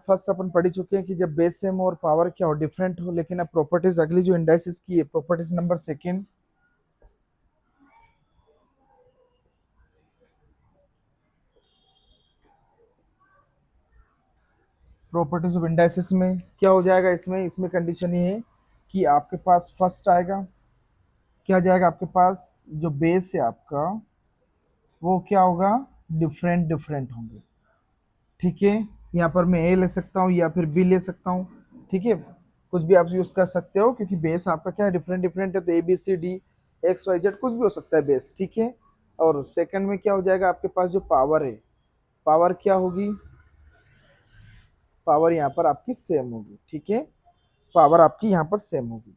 First अपन पढ़ चुके हैं कि जब बेस सेम हो और पावर क्या हो डिफरेंट हो, लेकिन अब प्रॉपर्टीज अगली जो इंडाइसिस की है, properties number second. Properties of indices में क्या हो जाएगा, इसमें इसमें कंडीशन ये है कि आपके पास फर्स्ट आएगा, क्या जाएगा आपके पास, जो बेस है आपका वो क्या होगा, डिफरेंट डिफरेंट होंगे। ठीक है, यहाँ पर मैं ए ले सकता हूँ या फिर बी ले सकता हूँ। ठीक है, कुछ भी आप यूज कर सकते हो क्योंकि बेस आपका क्या है, डिफरेंट डिफरेंट है, तो A B C D X Y Z कुछ भी हो सकता है बेस। ठीक है, और सेकंड में क्या हो जाएगा, आपके पास जो पावर है, पावर क्या होगी, पावर यहाँ पर आपकी सेम होगी। ठीक है, पावर आपकी यहाँ पर सेम होगी।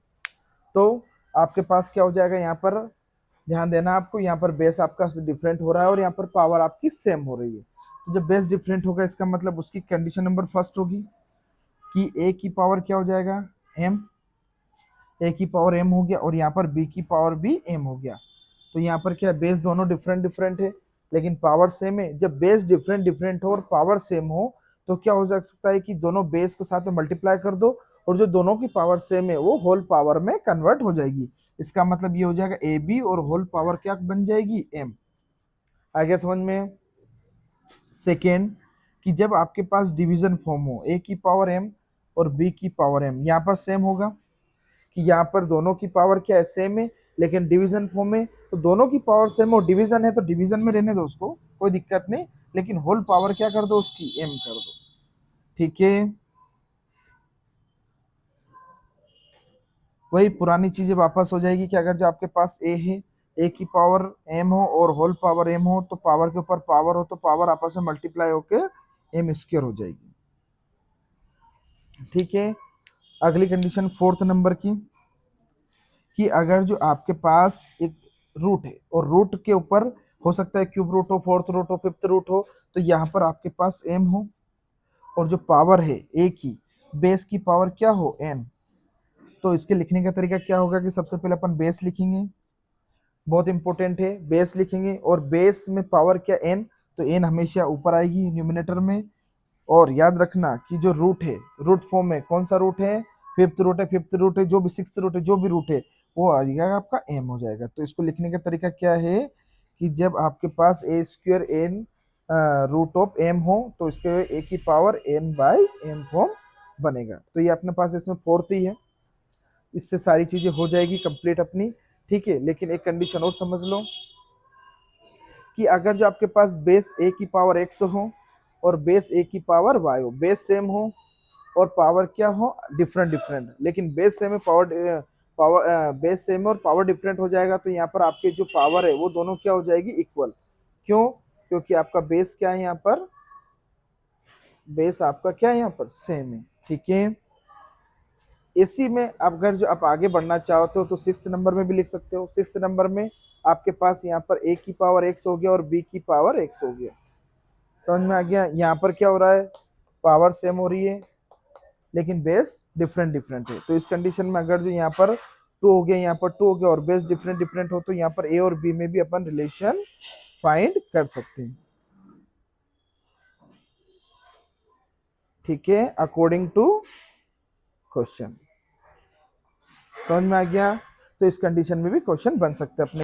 तो आपके पास क्या हो जाएगा, यहाँ पर ध्यान देना आपको, यहाँ पर बेस आपका डिफरेंट हो रहा है और यहाँ पर पावर आपकी सेम हो रही है। तो जब बेस डिफरेंट होगा इसका मतलब उसकी कंडीशन नंबर फर्स्ट होगी कि ए की पावर क्या हो जाएगा, एम, ए की पावर एम हो गया और यहाँ पर बी की पावर भी एम हो गया। तो यहाँ पर क्या बेस दोनों डिफरेंट डिफरेंट है लेकिन पावर सेम है। जब बेस डिफरेंट डिफरेंट हो और पावर सेम हो तो क्या हो सकता है कि दोनों बेस को साथ में मल्टीप्लाई कर दो और जो दोनों की पावर सेम है वो होल पावर में कन्वर्ट हो जाएगी। इसका मतलब ये हो जाएगा ए बी और होल पावर क्या बन जाएगी, एम। आ गया समझ में। सेकेंड, कि जब आपके पास डिवीजन फॉर्म हो, ए की पावर एम और बी की पावर एम, यहाँ पर सेम होगा कि यहाँ पर दोनों की पावर क्या है, सेम है, लेकिन डिवीजन फॉर्म में तो दोनों की पावर सेम और डिवीजन है तो डिवीजन में रहने दो उसको, कोई दिक्कत नहीं, लेकिन होल पावर क्या कर दो उसकी, एम कर दो। ठीक है, वही पुरानी चीजें वापस हो जाएगी कि अगर जो आपके पास ए है, ए की पावर एम हो और होल पावर एम हो तो पावर के ऊपर पावर हो तो पावर आपस में मल्टीप्लाई होकर एम स्क्वायर हो जाएगी। ठीक है, अगली कंडीशन फोर्थ नंबर की, कि अगर जो आपके पास एक रूट है और रूट के ऊपर हो सकता है क्यूब रूट हो, फोर्थ रूट हो, फिफ्थ रूट हो, तो यहाँ पर आपके पास एम हो और जो पावर है ए की, बेस की पावर क्या हो, एन। तो इसके लिखने का तरीका क्या होगा कि सबसे पहले अपन बेस लिखेंगे, बहुत इंपॉर्टेंट है, बेस लिखेंगे और बेस में पावर क्या, एन, तो एन हमेशा ऊपर आएगी न्यूमिनेटर में। और याद रखना कि जो रूट है, रूट फॉर्म में कौन सा रूट है, फिफ्थ रूट है, फिफ्थ रूट है, जो भी सिक्स्थ रूट है, जो भी रूट है वो आ जाएगा आपका एम हो जाएगा। तो इसको लिखने का तरीका क्या है कि जब आपके पास a square n root of m हो तो इसके ए की power n by m form बनेगा। तो ये अपने पास इसमें फोर्थ ही है, इससे सारी चीजें हो जाएगी कंप्लीट अपनी। ठीक है, लेकिन एक कंडीशन और समझ लो कि अगर जो आपके पास बेस ए की पावर एक्स हो और बेस ए की पावर वाई हो, बेस सेम हो और पावर क्या हो, डिफरेंट डिफरेंट, लेकिन बेस सेम है, पावर बेस सेम और पावर डिफरेंट हो जाएगा तो यहाँ पर आपके जो पावर है वो दोनों क्या हो जाएगी, इक्वल। क्यों, क्योंकि आपका बेस क्या है, यहाँ पर बेस आपका क्या है, यहाँ पर सेम है। ठीक है, इसी में अगर जो आप आगे बढ़ना चाहते हो तो सिक्स्थ नंबर में भी लिख सकते हो। सिक्स्थ नंबर में आपके पास यहाँ पर ए की पावर एक्स हो गया और बी की पावर एक्स हो गया। समझ में आ गया, यहाँ पर क्या हो रहा है, पावर सेम हो रही है लेकिन बेस डिफरेंट डिफरेंट है। तो इस कंडीशन में अगर जो यहाँ पर टू हो गया, यहाँ पर टू हो गया और बेस डिफरेंट डिफरेंट हो तो यहाँ पर ए और बी में भी अपन रिलेशन फाइंड कर सकते हैं। ठीक है, अकॉर्डिंग टू क्वेश्चन। समझ में आ गया, तो इस कंडीशन में भी क्वेश्चन बन सकते हैं अपने।